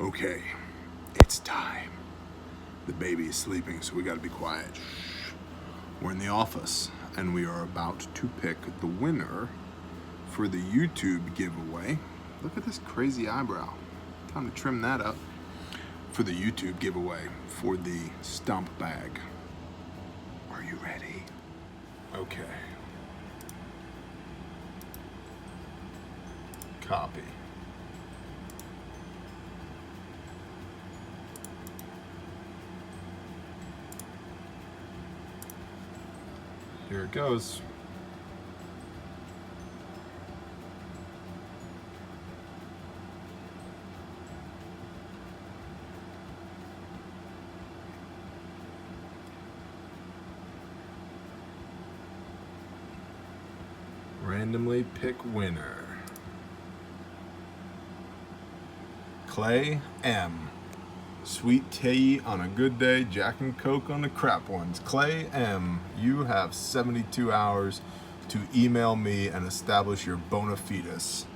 Okay, it's time. The baby is sleeping, so we gotta be quiet. Shh. We're in the office, and we are about to pick the winner for the YouTube giveaway. Look at this crazy eyebrow. Time to trim that up. For the YouTube giveaway for the stump bag. Are you ready? Okay. Copy. Here it goes. Randomly pick winner. Clay M. Sweet tea on a good day, Jack and Coke on the crap ones. Clay M, you have 72 hours to email me and establish your bona fides.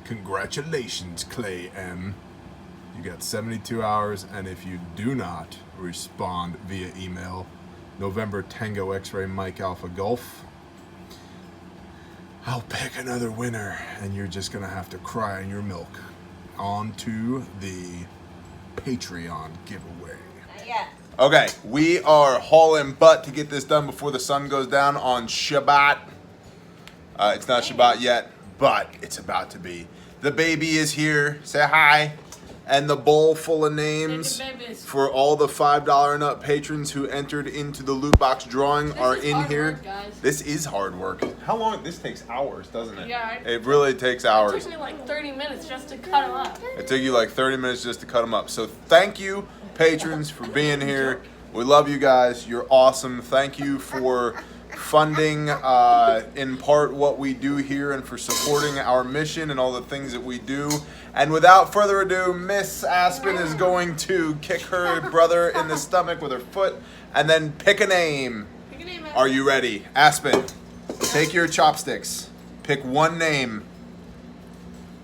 Congratulations, Clay M. You got 72 hours, and if you do not respond via email, November Tango X-Ray Mike Alpha Golf, I'll pick another winner, and you're just gonna have to cry in your milk. On to the Patreon giveaway. Not yet. Okay, we are hauling butt to get this done before the sun goes down on Shabbat. It's not Shabbat yet, but it's about to be. The baby is here. Say hi. And the bowl full of names for all the $5 and up patrons who entered into the loot box drawing are in here. Work, guys. This is hard work. How long? This takes hours, doesn't it? Yeah. It really takes hours. It took me like 30 minutes just to cut them up. It took you like 30 minutes just to cut them up. So thank you, patrons, for being here. We love you guys. You're awesome. Thank you for funding in part what we do here and for supporting our mission and all the things that we do. And without further ado, Miss Aspen is going to kick her brother in the stomach with her foot and then pick a name. Pick a name, Are you ready? Aspen, take your chopsticks. Pick one name.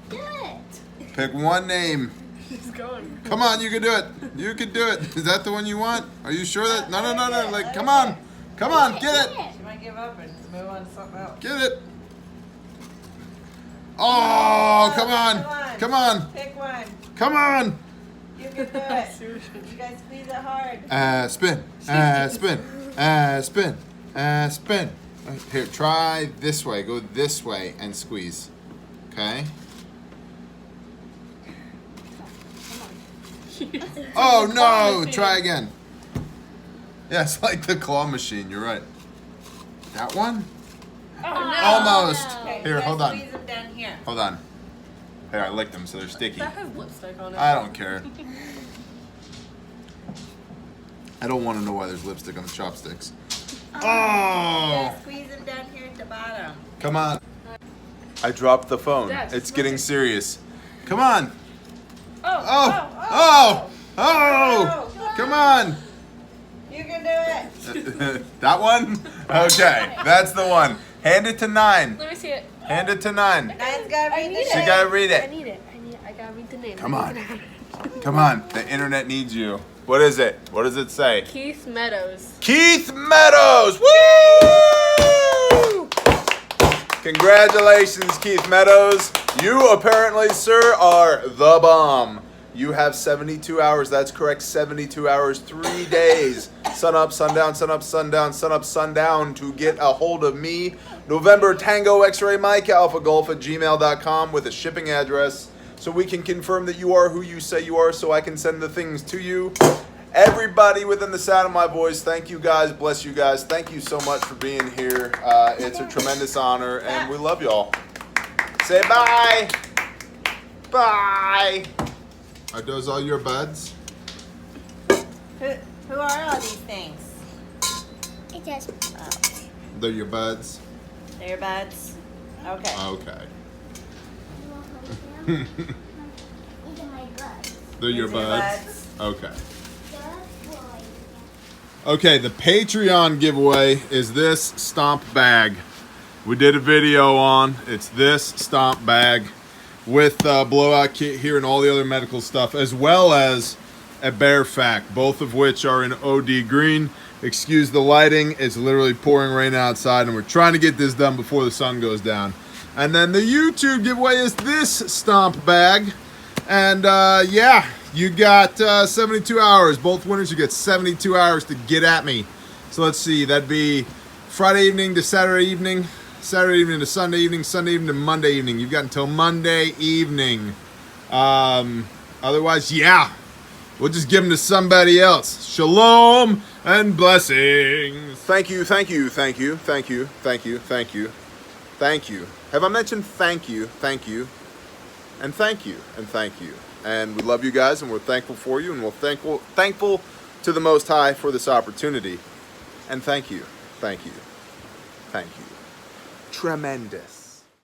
Do it. Pick one name. He's going. Come on, you can do it. You can do it. Is that the one you want? Are you sure that? No. Like, come on. Come on, get it. She might give up and move on to something else. Get it. Oh, come on. Come on. Pick one. Come on. You can do it. You guys squeeze it hard. Spin. Spin. Spin. Here, try this way. Go this way and squeeze. Okay. Oh no! Try again. Yeah, it's like the claw machine. You're right. That one? Oh, no. Almost. Okay, Here, you hold guys on. Squeeze them down here. Hold on. Here, I licked them, so they're sticky. That has lipstick on it. I don't care. I don't want to know why there's lipstick on the chopsticks. Oh! Yeah, squeeze them down here at the bottom. Come on. I dropped the phone. Yes, It's look getting at- serious. Come on. Oh. Oh! Come on. You can do it. That one? Okay, that's the one. Hand it to 9. Let me see it. Hand it to 9. Nine's gotta read the She name. gotta read I it. need it. I gotta read the name. Come on. Come on. The internet needs you. What is it? What does it say? Keith Meadows. Keith Meadows! Woo! Congratulations, Keith Meadows. You apparently, sir, are the bomb. You have 72 hours. That's correct. 72 hours, 3 days. Sun up, sundown, sun up, sundown, sun up, sundown to get a hold of me. November Tango X-Ray Mike Alpha Golf at gmail.com with a shipping address so we can confirm that you are who you say you are so I can send the things to you. Everybody within the sound of my voice, thank you guys. Bless you guys. Thank you so much for being here. It's a tremendous honor, and we love y'all. Say bye. Bye. Are those all your buds? Who are all these things? It just They're your buds? They're your buds? Okay. Okay. these are my buds. They're your These are buds? Okay. Good boy. Okay, the Patreon giveaway is this stomp bag. We did a video on. It's this stomp bag. with blowout kit here and all the other medical stuff, as well as a bear fact, both of which are in OD green. Excuse the lighting, it's literally pouring rain outside and we're trying to get this done before the sun goes down. And then the YouTube giveaway is this stomp bag. And yeah, you got 72 hours. Both winners, you get 72 hours to get at me. So let's see, that'd be Friday evening to Saturday evening, Saturday evening to Sunday evening, Sunday evening to Monday evening. You've got until Monday evening. Otherwise, yeah, we'll just give them to somebody else. Shalom and blessings. Thank you, thank you, thank you, thank you, thank you, thank you, thank you. Have I mentioned thank you, and thank you, and thank you. And we love you guys, and we're thankful for you, and we're thankful to the Most High for this opportunity. And thank you, thank you, thank you. Tremendous.